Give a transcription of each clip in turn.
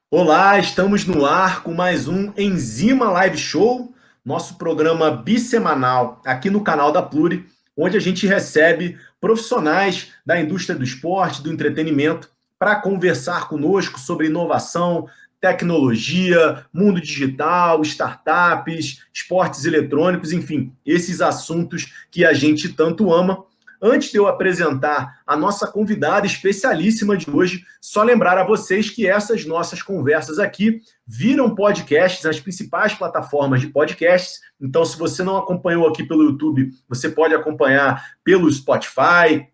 Olá, estamos no ar com mais um Enzima Live Show, nosso programa bissemanal aqui no canal da Pluri, onde a gente recebe profissionais da indústria do esporte, do entretenimento, para conversar conosco sobre inovação, tecnologia, mundo digital, startups, esportes eletrônicos, enfim, esses assuntos que a gente tanto ama. Antes de eu apresentar a nossa convidada especialíssima de hoje, só lembrar a vocês que essas nossas conversas aqui viram podcasts nas principais plataformas de podcasts. Então, se você não acompanhou aqui pelo YouTube, você pode acompanhar pelo Spotify,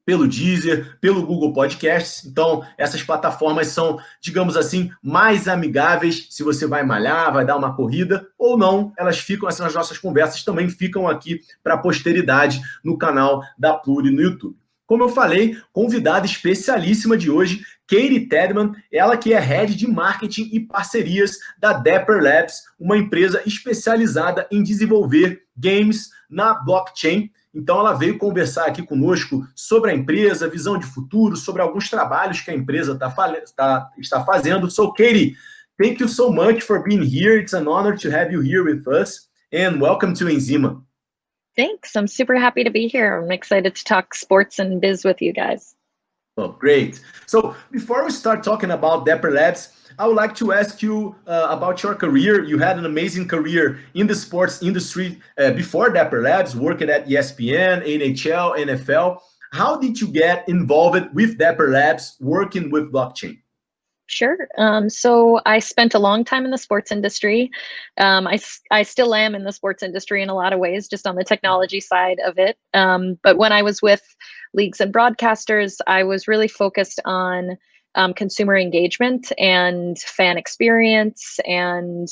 pelo Deezer, pelo Google Podcasts. Então, essas plataformas são, digamos assim, mais amigáveis se você vai malhar, vai dar uma corrida, ou não, elas ficam, essas nossas conversas também ficam aqui para a posteridade no canal da Pluri no YouTube. Como eu falei, convidada especialíssima de hoje, Caty Tedman, ela que é Head de Marketing e Parcerias da Dapper Labs, uma empresa especializada em desenvolver games na blockchain. Então, ela veio conversar aqui conosco sobre a empresa, visão de futuro, sobre alguns trabalhos que a empresa está fazendo. So, Caty, thank you so much for being here. It's an honor to have you here with us. And welcome to Enzima. Thanks. I'm super happy to be here. I'm excited to talk sports and biz with you guys. Oh, great. So before we start talking about Dapper Labs, I would like to ask you about your career. You had an amazing career in the sports industry before Dapper Labs, working at ESPN, NHL, NFL. How did you get involved with Dapper Labs, working with blockchain? Sure. So I spent a long time in the sports industry. I still am in the sports industry in a lot of ways, just on the technology side of it. But when I was with leagues and broadcasters, I was really focused on consumer engagement and fan experience and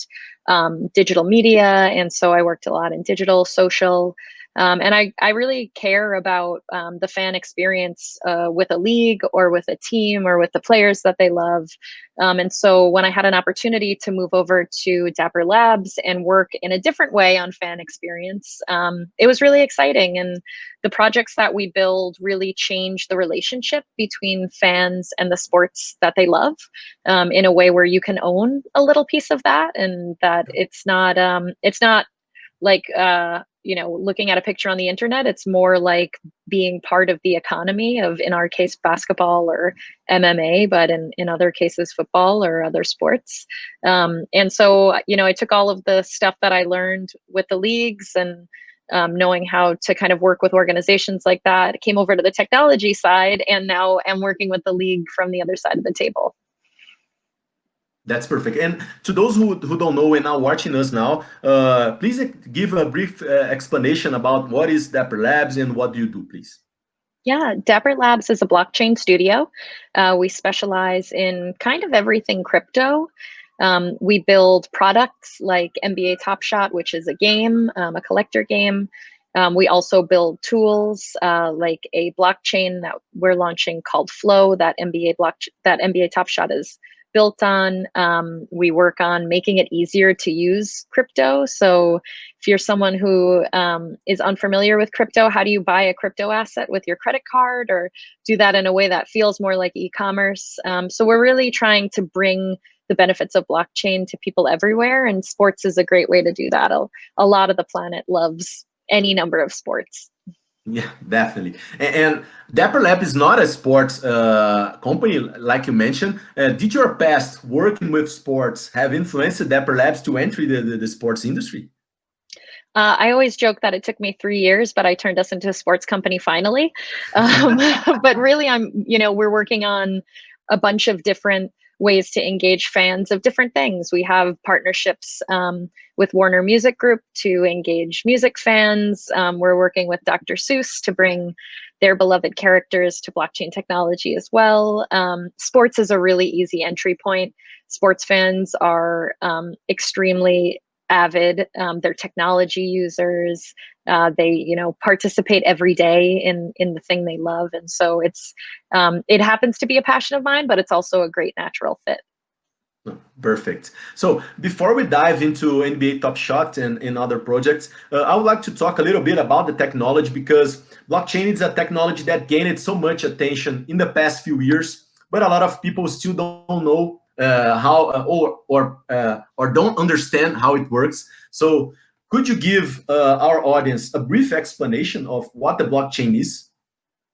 digital media. And so I worked a lot in digital, social. And I really care about the fan experience with a league or with a team or with the players that they love. And so when I had an opportunity to move over to Dapper Labs and work in a different way on fan experience, it was really exciting. And the projects that we build really change the relationship between fans and the sports that they love in a way where you can own a little piece of that, and that it's not like looking at a picture on the internet. It's more like being part of the economy of, in our case, basketball or MMA, but in other cases, football or other sports. And so, I took all of the stuff that I learned with the leagues and knowing how to kind of work with organizations like that, came over to the technology side, and now am working with the league from the other side of the table. That's perfect. And to those who don't know and are watching us now, please give a brief explanation about what is Dapper Labs and what do you do, please? Yeah, Dapper Labs is a blockchain studio. We specialize in kind of everything crypto. We build products like NBA Top Shot, which is a game, a collector game. We also build tools like a blockchain that we're launching called Flow, that NBA Top Shot is built on. We work on making it easier to use crypto. So if you're someone who is unfamiliar with crypto, how do you buy a crypto asset with your credit card, or do that in a way that feels more like e-commerce? So we're really trying to bring the benefits of blockchain to people everywhere, and sports is a great way to do that. A lot of the planet loves any number of sports. Yeah, definitely. And Dapper Lab is not a sports company, like you mentioned. Did your past working with sports have influenced Dapper Labs to enter the sports industry? I always joke that it took me 3 years, but I turned us into a sports company finally. But really, we're working on a bunch of different ways to engage fans of different things. We have partnerships with Warner Music Group to engage music fans. We're working with Dr. Seuss to bring their beloved characters to blockchain technology as well. Sports is a really easy entry point. Sports fans are extremely avid. They're technology users. They participate every day in the thing they love, and so it happens to be a passion of mine, but it's also a great natural fit. Perfect. So before we dive into NBA Top Shot and other projects, I would like to talk a little bit about the technology, because blockchain is a technology that gained so much attention in the past few years, but a lot of people still don't know how or don't understand how it works. So could you give our audience a brief explanation of what the blockchain is?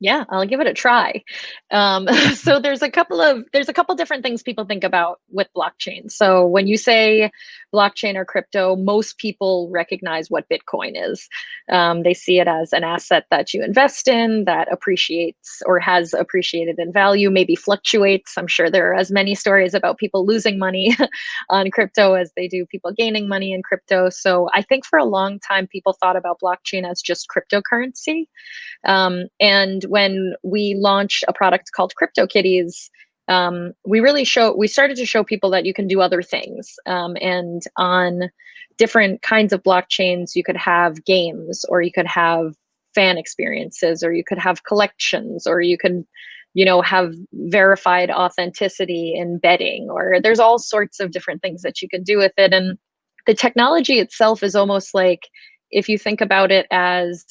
Yeah, I'll give it a try. So there's a couple different things people think about with blockchain. So when you say blockchain or crypto, most people recognize what Bitcoin is. They see it as an asset that you invest in that appreciates or has appreciated in value, maybe fluctuates. I'm sure there are as many stories about people losing money on crypto as they do people gaining money in crypto. So I think for a long time, people thought about blockchain as just cryptocurrency. And when we launched a product called CryptoKitties, we started to show people that you can do other things. And on different kinds of blockchains, you could have games, or you could have fan experiences, or you could have collections, or you could, have verified authenticity in betting, or there's all sorts of different things that you can do with it. And the technology itself is almost like, if you think about it as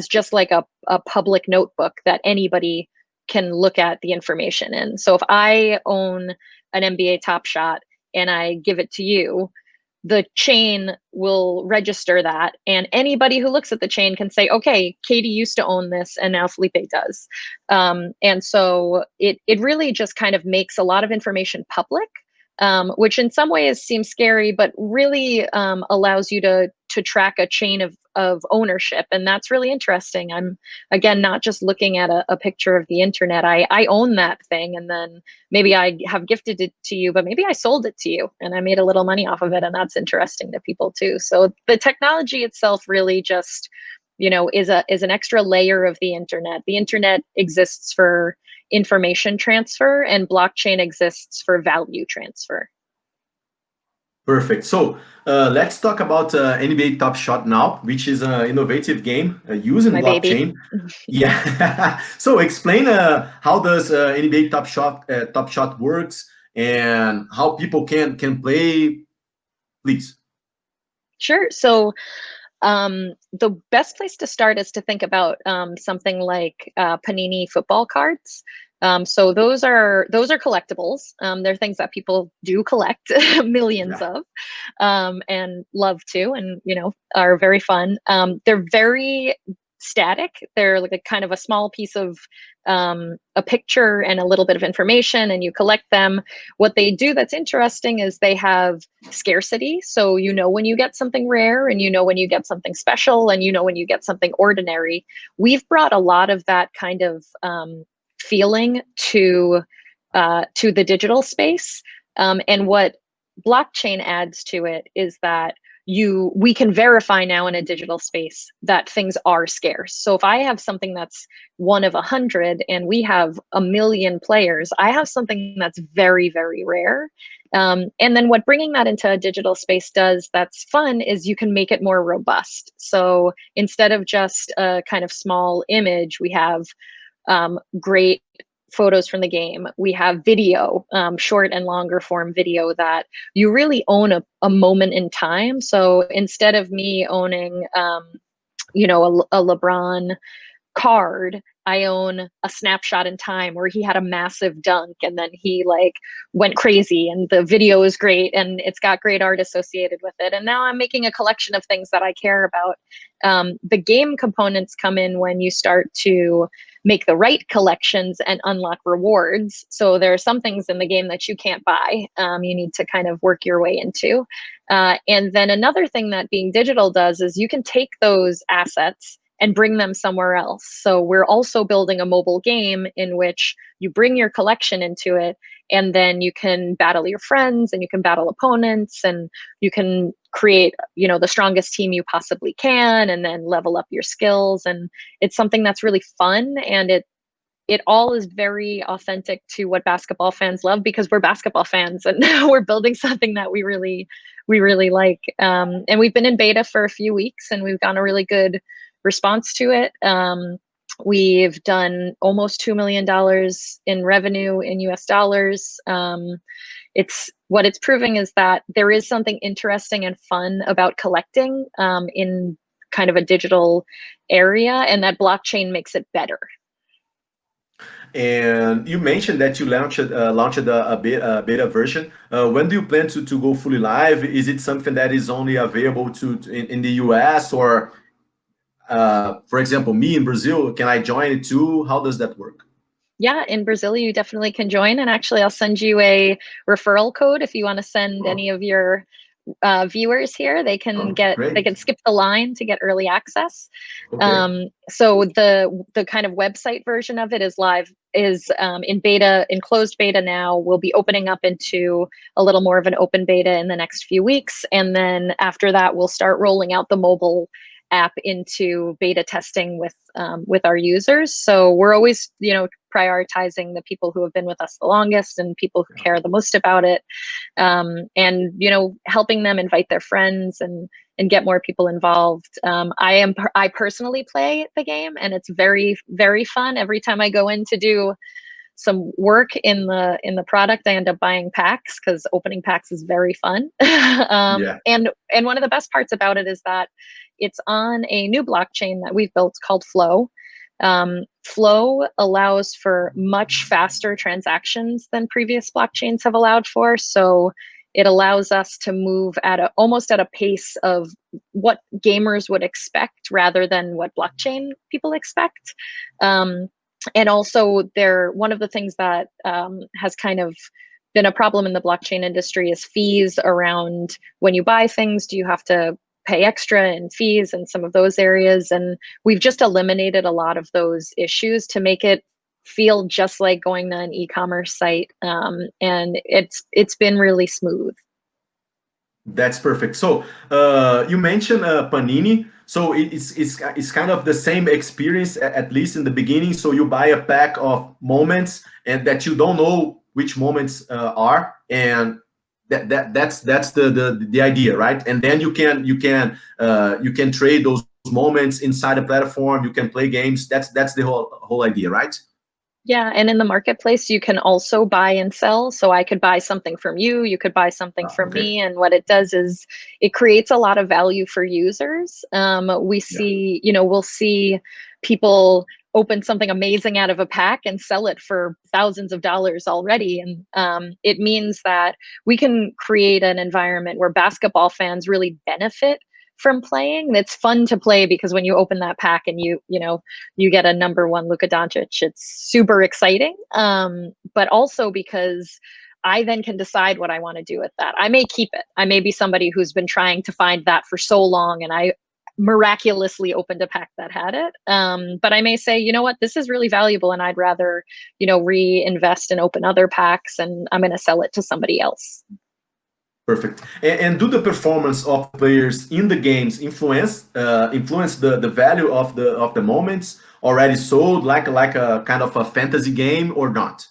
just like a public notebook that anybody can look at the information in. So if I own an NBA Top Shot and I give it to you, the chain will register that, and anybody who looks at the chain can say, okay, Katie used to own this and now Felipe does. And so it really just kind of makes a lot of information public, which in some ways seems scary, but really allows you to track a chain of ownership. And that's really interesting. I'm, again, not just looking at a picture of the internet. I own that thing, and then maybe I have gifted it to you, but maybe I sold it to you and I made a little money off of it. And that's interesting to people too. So the technology itself really just, is an extra layer of the internet. The internet exists for information transfer, and blockchain exists for value transfer. Perfect. So let's talk about NBA Top Shot now, which is an innovative game using My baby. blockchain. Yeah. So explain how does NBA Top Shot works and how people can play, please. Sure. So the best place to start is to think about something like Panini football cards. So those are collectibles. They're things that people do collect millions Yeah. of, and love to, and are very fun. They're very static. They're like a kind of a small piece of a picture and a little bit of information, and you collect them. What they do that's interesting is they have scarcity. So when you get something rare, and when you get something special, and when you get something ordinary. We've brought a lot of that kind of feeling to the digital space. And what blockchain adds to it is that we can verify now in a digital space that things are scarce. So if I have something that's one of 100 and we have 1 million players, I have something that's very, very rare. And then what bringing that into a digital space does that's fun is you can make it more robust. So instead of just a kind of small image, we have great photos from the game. We have video, short and longer form video that you really own a moment in time. So instead of me owning, a LeBron card, I own a snapshot in time where he had a massive dunk and then he like went crazy, and the video is great and it's got great art associated with it. And now I'm making a collection of things that I care about. The game components come in when you start to make the right collections and unlock rewards. So there are some things in the game that you can't buy. You need to kind of work your way into. And then another thing that being digital does is you can take those assets and bring them somewhere else. So we're also building a mobile game in which you bring your collection into it, and then you can battle your friends and you can battle opponents, and you can create, the strongest team you possibly can, and then level up your skills. And it's something that's really fun, and it all is very authentic to what basketball fans love, because we're basketball fans and we're building something that we really like. And we've been in beta for a few weeks and we've gotten a really good response to it. We've done almost $2 million in revenue in US dollars. What it's proving is that there is something interesting and fun about collecting in kind of a digital area, and that blockchain makes it better. And you mentioned that you launched a beta version. When do you plan to go fully live? Is it something that is only available in the US, or for example, me in Brazil, can I join it too? How does that work? Yeah, in Brazil, you definitely can join. And actually, I'll send you a referral code if you want to send Oh, any of your viewers here. They can great. skip the line to get early access. Okay. So the kind of website version of it is live, is in beta, in closed beta now. We'll be opening up into a little more of an open beta in the next few weeks, and then after that, we'll start rolling out the mobile app into beta testing with our users. So we're always, prioritizing the people who have been with us the longest and people who care the most about it, and helping them invite their friends and get more people involved. I personally play the game, and it's very, very fun. Every time I go in to do some work in the product, I end up buying packs because opening packs is very fun. Yeah. And one of the best parts about it is that it's on a new blockchain that we've built called Flow. Flow allows for much faster transactions than previous blockchains have allowed for. So it allows us to move almost at a pace of what gamers would expect rather than what blockchain people expect. And also, one of the things that has kind of been a problem in the blockchain industry is fees around when you buy things. Do you have to pay extra in fees and some of those areas? And we've just eliminated a lot of those issues to make it feel just like going to an e-commerce site, and it's been really smooth. That's perfect. So you mentioned Panini. So it's kind of the same experience, at least in the beginning. So you buy a pack of moments, and that you don't know which moments are, and that's the idea, right? And then you can trade those moments inside the platform. You can play games. That's the whole idea, right? Yeah, and in the marketplace, you can also buy and sell. So I could buy something from you, you could buy something from Okay. me. And what it does is it creates a lot of value for users. Yeah. We'll see people open something amazing out of a pack and sell it for thousands of dollars already. And it means that we can create an environment where basketball fans really benefit from playing. It's fun to play because when you open that pack and you get a number one Luka Doncic, it's super exciting. But also because I then can decide what I want to do with that. I may keep it. I may be somebody who's been trying to find that for so long, and I miraculously opened a pack that had it. But I may say, you know what, this is really valuable, and I'd rather, reinvest and open other packs, and I'm going to sell it to somebody else. Perfect. And do the performance of players in the games influence the value of the moments already sold, like a kind of a fantasy game, or not?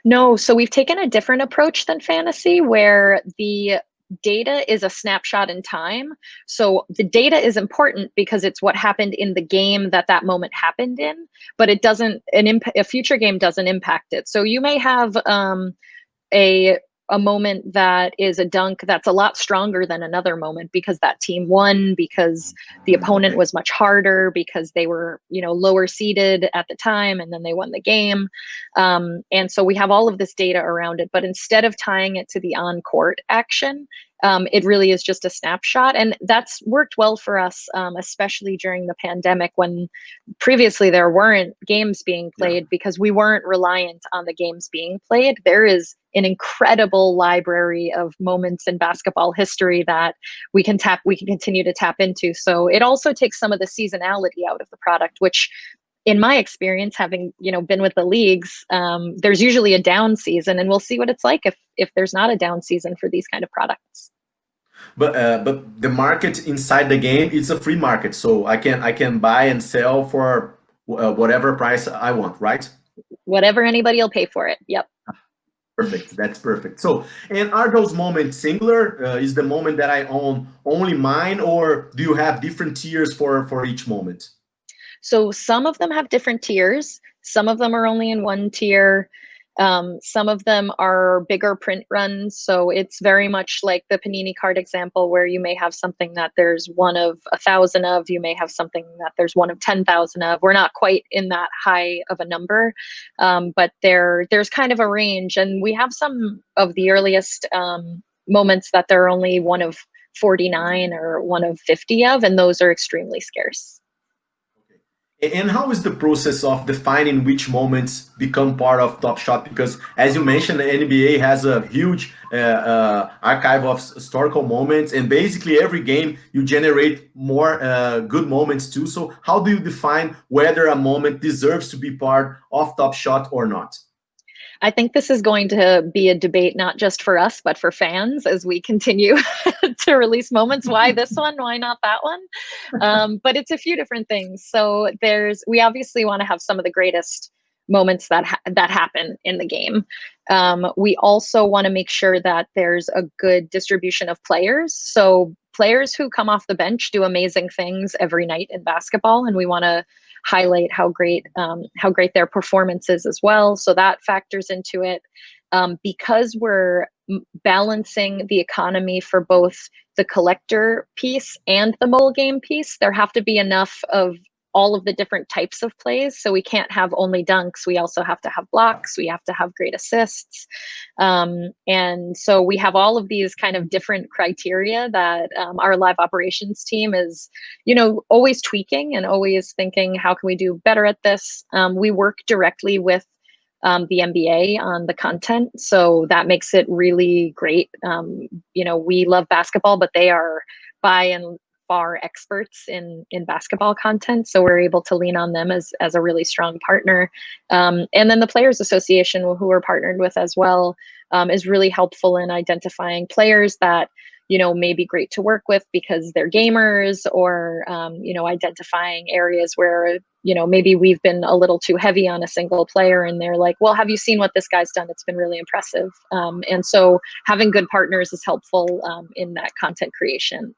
No, so we've taken a different approach than fantasy, where the data is a snapshot in time. So the data is important because it's what happened in the game that moment happened in, but it doesn't, a future game doesn't impact it. So you may have a a moment that is a dunk that's a lot stronger than another moment because that team won, because the opponent Okay. was much harder, because they were, lower seeded at the time, and then they won the game. And so we have all of this data around it, but instead of tying it to the on-court action, it really is just a snapshot. And that's worked well for us, especially during the pandemic, when previously there weren't games being Yeah. played, because we weren't reliant on the games being played. There is an incredible library of moments in basketball history that we can continue to tap into. So it also takes some of the seasonality out of the product, which, in my experience, having been with the leagues, there's usually a down season, and we'll see what it's like if there's not a down season for these kind of products. But the market inside the game is a free market, so I can buy and sell for whatever price I want, right? Whatever anybody will pay for it. Yep. Perfect. That's perfect. So, and are those moments singular? Is the moment that I own only mine, or do you have different tiers for each moment? So some of them have different tiers. Some of them are only in one tier. Some of them are bigger print runs, so it's very much like the Panini card example, where you may have something that there's one of 1,000 of, you may have something that there's one of 10,000 of. We're not quite in that high of a number, but there's kind of a range, and we have some of the earliest moments that there are only one of 49 or one of 50 of, and those are extremely scarce. And how is the process of defining which moments become part of Top Shot? Because as you mentioned, the NBA has a huge archive of historical moments, and basically every game you generate more good moments too. So how do you define whether a moment deserves to be part of Top Shot or not? I think this is going to be a debate not just for us, but for fans as we continue to release moments. Why this one? Why not that one? But it's a few different things. So we obviously want to have some of the greatest moments that happen in the game. We also want to make sure that there's a good distribution of players. So players who come off the bench do amazing things every night in basketball, and we want to highlight how great their performance is as well. So that factors into it. Because we're balancing the economy for both the collector piece and the mobile game piece, there have to be enough of all of the different types of plays. So we can't have only dunks. We also have to have blocks. We have to have great assists. And so we have all of these kind of different criteria that our live operations team is, always tweaking and always thinking, how can we do better at this? We work directly with the NBA on the content. So that makes it really great. We love basketball, but they are by and far experts in basketball content. So we're able to lean on them as a really strong partner. And then the Players Association, who we're partnered with as well, is really helpful in identifying players that may be great to work with because they're gamers, or identifying areas where maybe we've been a little too heavy on a single player, and they're like, well, have you seen what this guy's done? It's been really impressive. And so having good partners is helpful in that content creation.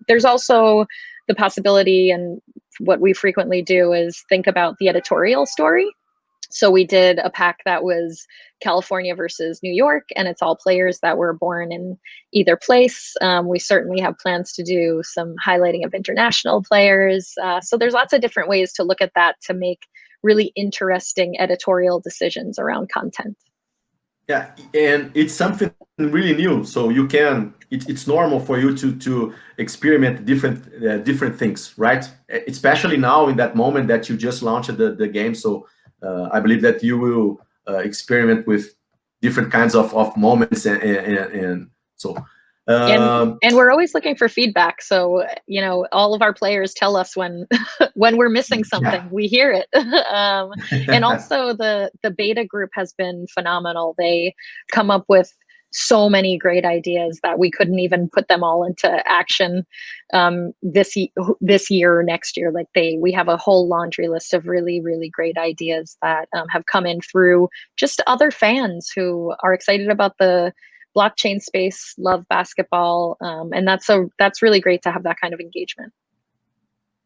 There's also the possibility, and what we frequently do is think about the editorial story. So we did a pack that was California versus New York, and it's all players that were born in either place. We certainly have plans to do some highlighting of international players. So there's lots of different ways to look at that to make really interesting editorial decisions around content. Yeah, and it's something really new. So you can, it's normal for you to experiment different things, right? Especially now in that moment that you just launched the game. So I believe that you will experiment with different kinds of moments, and so. And we're always looking for feedback. So all of our players tell us when when we're missing something. Yeah. We hear it. And also the beta group has been phenomenal. They come up with so many great ideas that we couldn't even put them all into action this year or next year. Like we have a whole laundry list of really, really great ideas that have come in through just other fans who are excited about the blockchain space, love basketball, and that's really great to have that kind of engagement.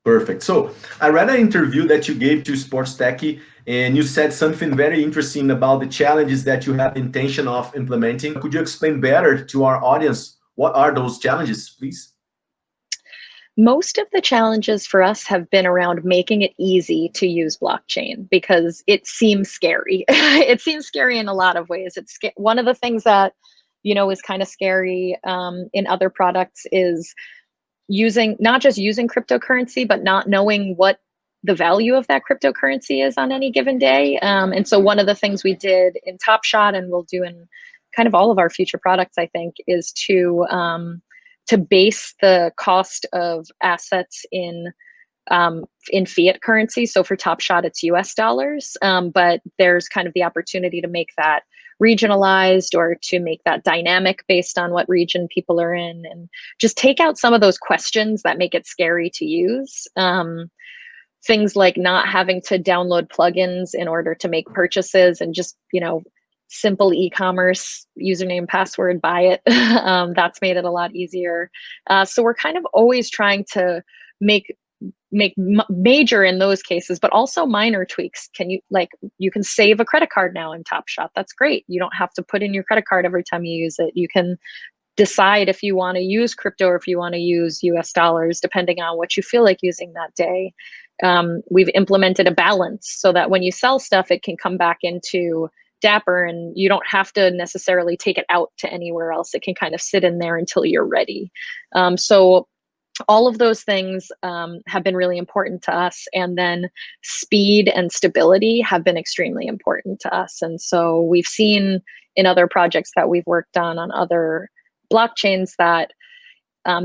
Perfect. So I read an interview that you gave to Sports Techie, and you said something very interesting about the challenges that you have intention of implementing. Could you explain better to our audience what are those challenges, please? Most of the challenges for us have been around making it easy to use blockchain, because it seems scary. It seems scary in a lot of ways. It's one of the things that is kind of scary in other products is not just using cryptocurrency, but not knowing what the value of that cryptocurrency is on any given day. And so one of the things we did in Top Shot, and we'll do in kind of all of our future products, I think, is to base the cost of assets in fiat currency. So for Top Shot, it's US dollars, but there's kind of the opportunity to make that regionalized or to make that dynamic based on what region people are in, and just take out some of those questions that make it scary to use. Things like not having to download plugins in order to make purchases, and just, simple e-commerce, username, password, buy it. That's made it a lot easier. So we're kind of always trying to make make major in those cases, but also minor tweaks. You can save a credit card now in Top Shot. That's great. You don't have to put in your credit card every time you use it. You can decide if you want to use crypto or if you want to use US dollars, depending on what you feel like using that day. We've implemented a balance so that when you sell stuff, it can come back into Dapper and you don't have to necessarily take it out to anywhere else. It can kind of sit in there until you're ready. So all of those things have been really important to us. And then speed and stability have been extremely important to us. And so we've seen in other projects that we've worked on other blockchains that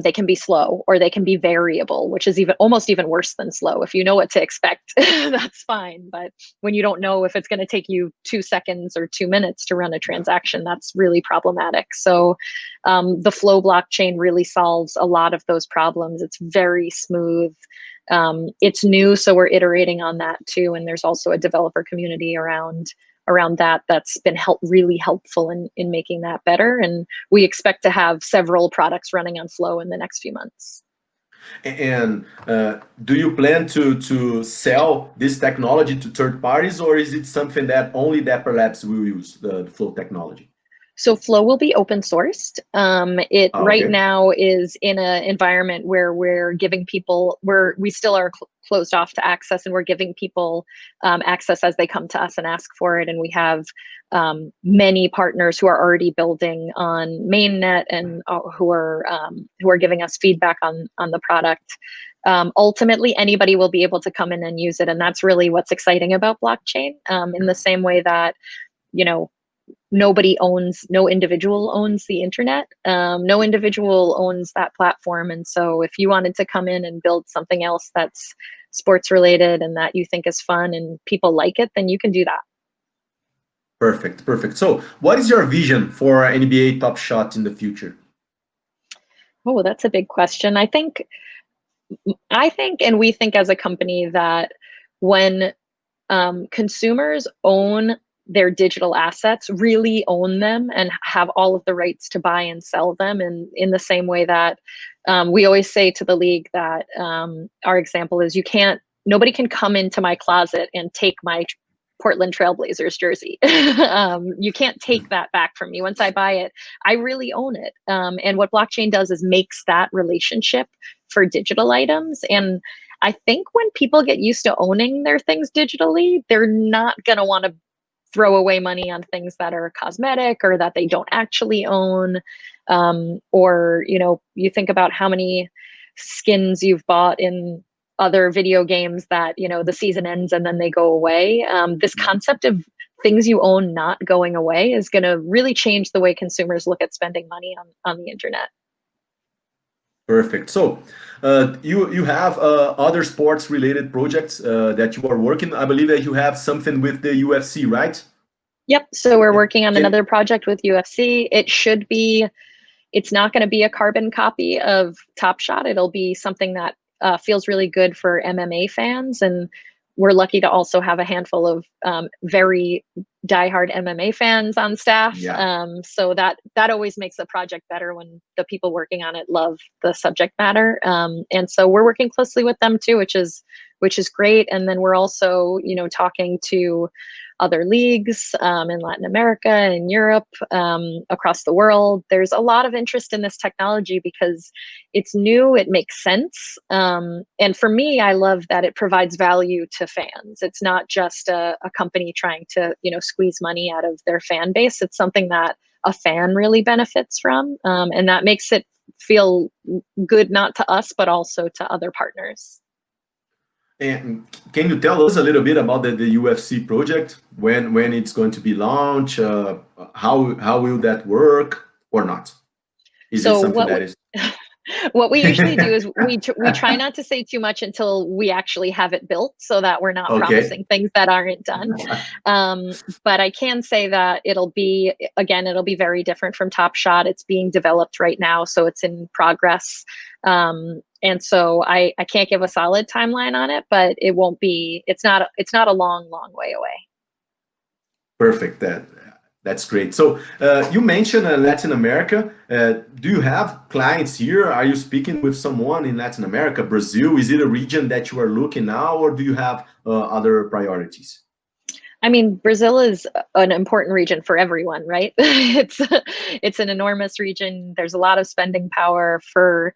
they can be slow or they can be variable, which is almost even worse than slow. If you know what to expect, that's fine. But when you don't know if it's going to take you 2 seconds or 2 minutes to run a transaction, that's really problematic. So the Flow blockchain really solves a lot of those problems. It's very smooth. It's new, so we're iterating on that too. And there's also a developer community around that's been really helpful in making that better. And we expect to have several products running on Flow in the next few months. And do you plan to sell this technology to third parties, or is it something that only Dapper Labs will use, the Flow technology? So Flow will be open sourced. Right Okay. now is in an environment where we're giving people, we still are closed off to access, and we're giving people access as they come to us and ask for it. And we have many partners who are already building on mainnet and who are giving us feedback on the product. Ultimately, anybody will be able to come in and use it, and that's really what's exciting about blockchain. In the same way that, no individual owns the internet. No individual owns that platform. And so if you wanted to come in and build something else that's sports related and that you think is fun and people like it, then you can do that. Perfect, perfect. So what is your vision for NBA Top Shot in the future? Oh, that's a big question. I think, and we think as a company that when consumers own their digital assets, really own them and have all of the rights to buy and sell them. And in the same way that we always say to the league that our example is nobody can come into my closet and take my Portland Trailblazers jersey. You can't take that back from me. Once I buy it, I really own it. And what blockchain does is makes that relationship for digital items. And I think when people get used to owning their things digitally, they're not going to want to throw away money on things that are cosmetic or that they don't actually own. Or, you think about how many skins you've bought in other video games that, the season ends and then they go away. This concept of things you own not going away is going to really change the way consumers look at spending money on the internet. Perfect. So you have other sports related projects that you are working. I believe that you have something with the UFC, right? Yep. So we're working on another project with UFC. It's not going to be a carbon copy of Top Shot. It'll be something that feels really good for MMA fans. And we're lucky to also have a handful of very diehard MMA fans on staff. Yeah. So that always makes the project better when the people working on it love the subject matter. And so we're working closely with them too, which is great. And then we're also, talking to other leagues in Latin America and Europe, across the world. There's a lot of interest in this technology because it's new, it makes sense. And for me, I love that it provides value to fans. It's not just a company trying to, squeeze money out of their fan base. It's something that a fan really benefits from. And that makes it feel good, not to us, but also to other partners. And can you tell us a little bit about the UFC project? When it's going to be launched? How will that work or not? Is it something that is? What we usually do is we try not to say too much until we actually have it built, so that we're not promising things that aren't done. But I can say that it'll be very different from Top Shot. It's being developed right now, so it's in progress. And so I can't give a solid timeline on it, but it won't be. It's not a long way away. Perfect. That's great. So you mentioned Latin America. Do you have clients here? Are you speaking with someone in Latin America, Brazil? Is it a region that you are looking now, or do you have other priorities? I mean, Brazil is an important region for everyone, right? It's an enormous region. There's a lot of spending power for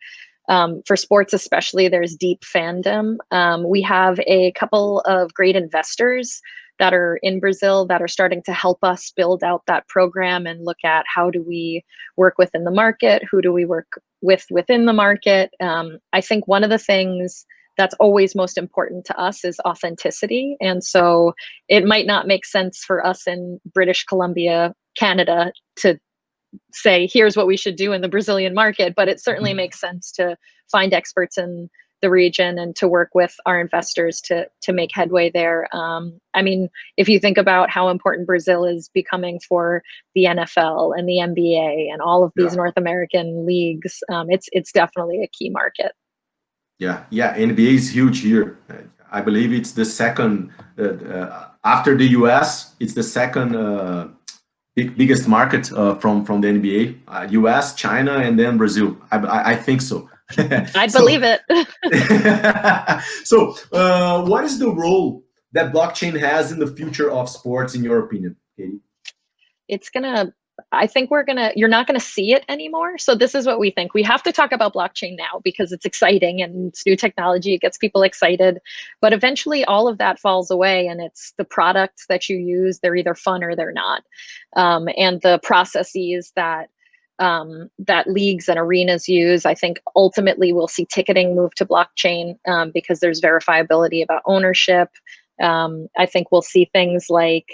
sports, especially. There's deep fandom. We have a couple of great investors that are in Brazil that are starting to help us build out that program and look at how do we work within the market, who do we work with within the market. I think one of the things that's always most important to us is authenticity. And so it might not make sense for us in British Columbia, Canada, to say, here's what we should do in the Brazilian market, but it certainly makes sense to find experts in the region and to work with our investors to make headway there. I mean, if you think about how important Brazil is becoming for the NFL and the NBA and all of these North American leagues, it's definitely a key market. Yeah, NBA is huge here. I believe it's the second, after the US, it's the second biggest market from the NBA. US, China, and then Brazil. I think so. I'd believe it. So, what is the role that blockchain has in the future of sports, in your opinion, Caty? You're not gonna see it anymore. So this is what we think. We have to talk about blockchain now because it's exciting and it's new technology. It gets people excited, but eventually all of that falls away and it's the products that you use. They're either fun or they're not. And the processes that leagues and arenas use, I think ultimately we'll see ticketing move to blockchain because there's verifiability about ownership. I think we'll see things like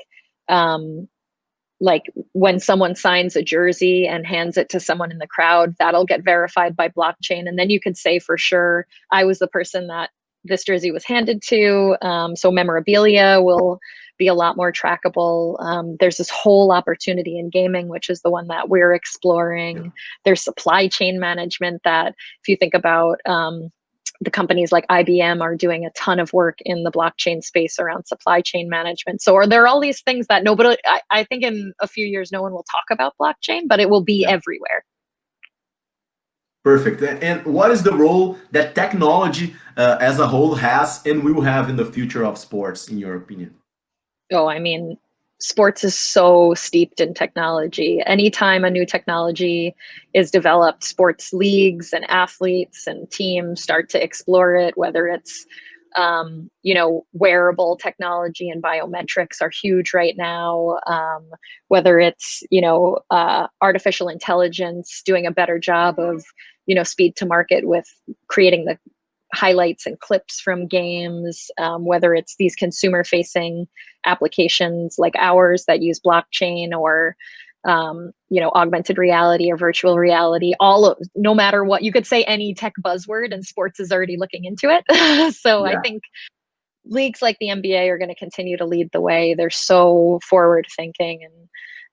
when someone signs a jersey and hands it to someone in the crowd, that'll get verified by blockchain. And then you could say for sure, I was the person that this jersey was handed to. So memorabilia will be a lot more trackable. There's this whole opportunity in gaming, which is the one that we're exploring. There's supply chain management that, if you think about the companies like IBM are doing a ton of work in the blockchain space around supply chain management. So there are all these things that I think in a few years, no one will talk about blockchain, but it will be everywhere. Perfect. And what is the role that technology as a whole has and will have in the future of sports, in your opinion? Oh, I mean, sports is so steeped in technology. Anytime a new technology is developed, sports leagues and athletes and teams start to explore it, whether it's wearable technology and biometrics are huge right now. Whether it's, artificial intelligence doing a better job of, speed to market with creating the highlights and clips from games, whether it's these consumer facing applications like ours that use blockchain or augmented reality or virtual reality, no matter what, you could say any tech buzzword and sports is already looking into it. So I think leagues like the NBA are going to continue to lead the way. They're so forward thinking,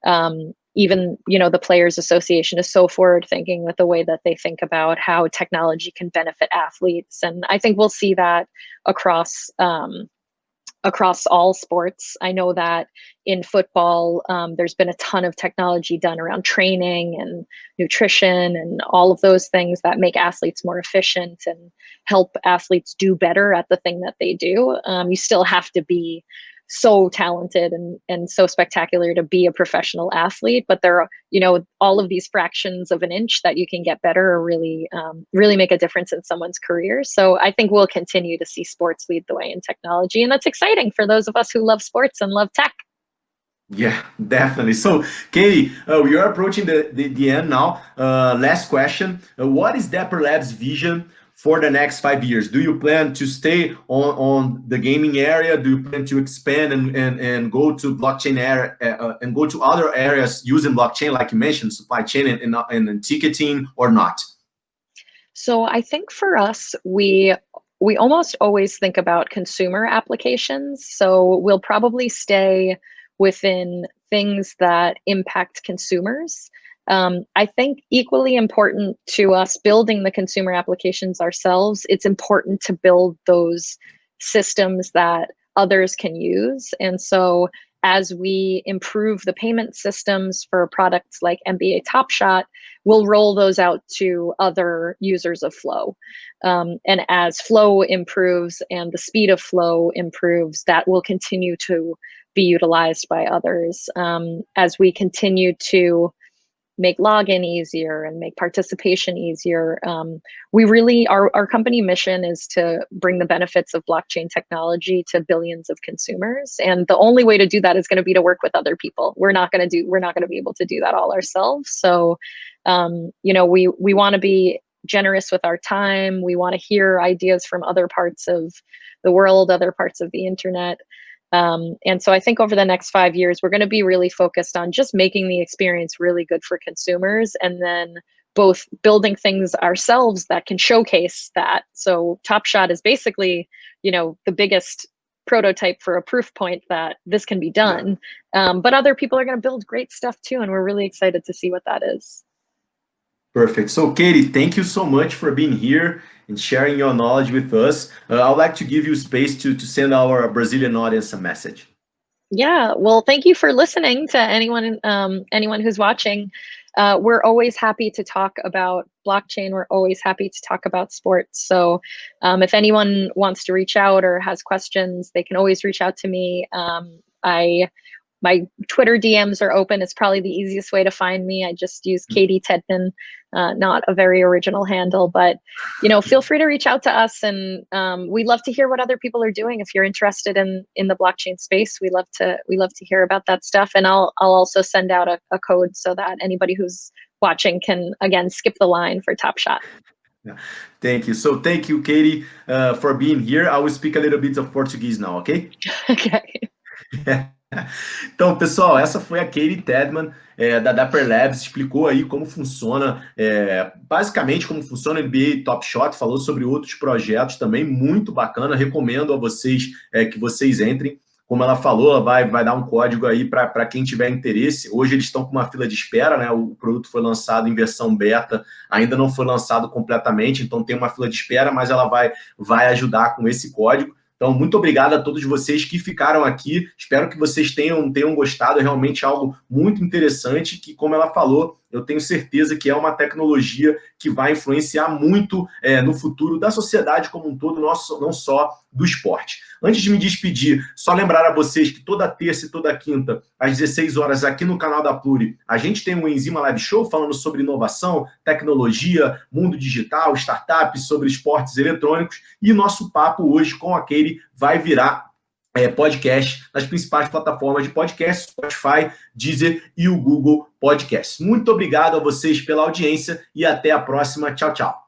and even the Players Association is so forward thinking with the way that they think about how technology can benefit athletes. And I think we'll see that across all sports. I know that in football, there's been a ton of technology done around training and nutrition and all of those things that make athletes more efficient and help athletes do better at the thing that they do. You still have to be so talented and so spectacular to be a professional athlete, but there are, all of these fractions of an inch that you can get better or really make a difference in someone's career. So I think we'll continue to see sports lead the way in technology, and that's exciting for those of us who love sports and love tech. Yeah, definitely. So, Caty, we are approaching the end now. Last question. What is Dapper Labs' vision for the next 5 years? Do you plan to stay on the gaming area? Do you plan to expand and go to blockchain area and go to other areas using blockchain, like you mentioned, supply chain and ticketing, or not? So I think for us, we almost always think about consumer applications. So we'll probably stay within things that impact consumers. I think equally important to us building the consumer applications ourselves, it's important to build those systems that others can use. And so as we improve the payment systems for products like NBA Top Shot, we'll roll those out to other users of Flow. And as Flow improves and the speed of Flow improves, that will continue to be utilized by others. As we continue to make login easier and make participation easier. We really, our company mission is to bring the benefits of blockchain technology to billions of consumers. And the only way to do that is going to be to work with other people. We're not going to be able to do that all ourselves. So, we want to be generous with our time. We want to hear ideas from other parts of the world, other parts of the internet. And so I think over the next 5 years, we're going to be really focused on just making the experience really good for consumers, and then both building things ourselves that can showcase that. So Top Shot is basically, the biggest prototype for a proof point that this can be done. But other people are going to build great stuff too, and we're really excited to see what that is. Perfect. So, Caty, thank you so much for being here and sharing your knowledge with us. I'd like to give you space to send our Brazilian audience a message. Yeah, well, thank you for listening to anyone who's watching. We're always happy to talk about blockchain. We're always happy to talk about sports. So if anyone wants to reach out or has questions, they can always reach out to me. My Twitter DMs are open. It's probably the easiest way to find me. I just use Caty Tedman, not a very original handle, but feel free to reach out to us, and we love to hear what other people are doing. If you're interested in the blockchain space, we love to hear about that stuff. And I'll also send out a code so that anybody who's watching can again skip the line for Top Shot. Thank you. So thank you, Caty, for being here. I will speak a little bit of Portuguese now, okay? Okay. Então, pessoal, essa foi a Caty Tedman, da Dapper Labs, explicou aí como funciona, basicamente como funciona o NBA Top Shot, falou sobre outros projetos também, muito bacana, recomendo a vocês que vocês entrem. Como ela falou, ela vai dar um código aí para quem tiver interesse. Hoje eles estão com uma fila de espera, né? O produto foi lançado em versão beta, ainda não foi lançado completamente, então tem uma fila de espera, mas ela vai ajudar com esse código. Então, muito obrigado a todos vocês que ficaram aqui. Espero que vocês tenham gostado. É realmente algo muito interessante que, como ela falou, eu tenho certeza que é uma tecnologia que vai influenciar muito no futuro da sociedade como um todo, não só do esporte. Antes de me despedir, só lembrar a vocês que toda terça e toda quinta, às 16 horas, aqui no canal da Pluri, a gente tem um Enzima Live Show falando sobre inovação, tecnologia, mundo digital, startups, sobre esportes eletrônicos. E nosso papo hoje com a Caty vai virar podcast nas principais plataformas de podcast, Spotify, Deezer e o Google Podcast. Muito obrigado a vocês pela audiência e até a próxima. Tchau, tchau.